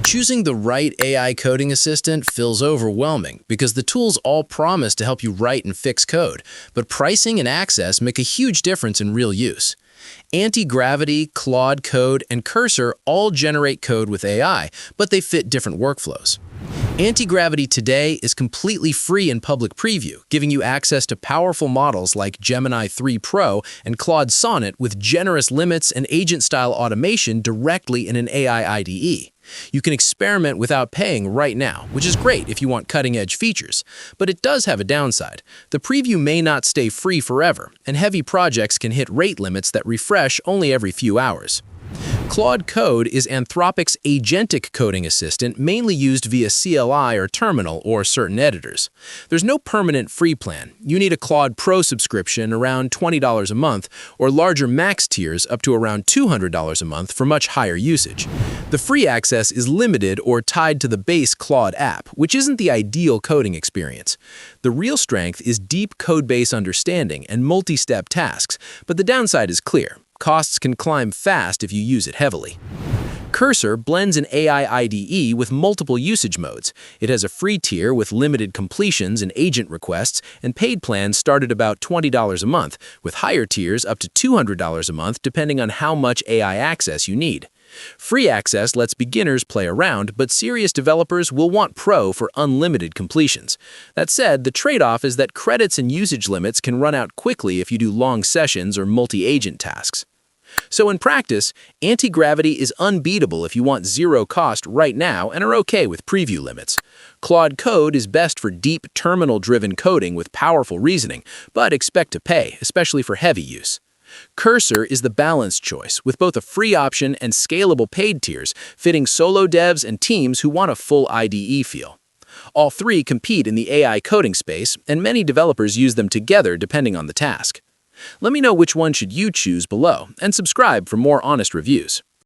Choosing the right AI coding assistant feels overwhelming because the tools all promise to help you write and fix code, but pricing and access make a huge difference in real use. Antigravity, Claude Code, and Cursor all generate code with AI, but they fit different workflows. Antigravity today is completely free in public preview, giving you access to powerful models like Gemini 3 Pro and Claude Sonnet with generous limits and agent-style automation directly in an AI IDE. You can experiment without paying right now, which is great if you want cutting-edge features. But it does have a downside. The preview may not stay free forever, and heavy projects can hit rate limits that refresh only every few hours. Claude Code is Anthropic's agentic coding assistant mainly used via CLI or terminal or certain editors. There's no permanent free plan. You need a Claude Pro subscription around $20 a month or larger max tiers up to around $200 a month for much higher usage. The free access is limited or tied to the base Claude app, which isn't the ideal coding experience. The real strength is deep code-base understanding and multi-step tasks, but the downside is clear. Costs can climb fast if you use it heavily. Cursor blends an AI IDE with multiple usage modes. It has a free tier with limited completions and agent requests, and paid plans start at about $20 a month, with higher tiers up to $200 a month depending on how much AI access you need. Free access lets beginners play around, but serious developers will want Pro for unlimited completions. That said, the trade-off is that credits and usage limits can run out quickly if you do long sessions or multi-agent tasks. So in practice, Antigravity is unbeatable if you want zero cost right now and are okay with preview limits. Claude Code is best for deep, terminal-driven coding with powerful reasoning, but expect to pay, especially for heavy use. Cursor is the balanced choice, with both a free option and scalable paid tiers, fitting solo devs and teams who want a full IDE feel. All three compete in the AI coding space, and many developers use them together depending on the task. Let me know which one should you choose below, and subscribe for more honest reviews.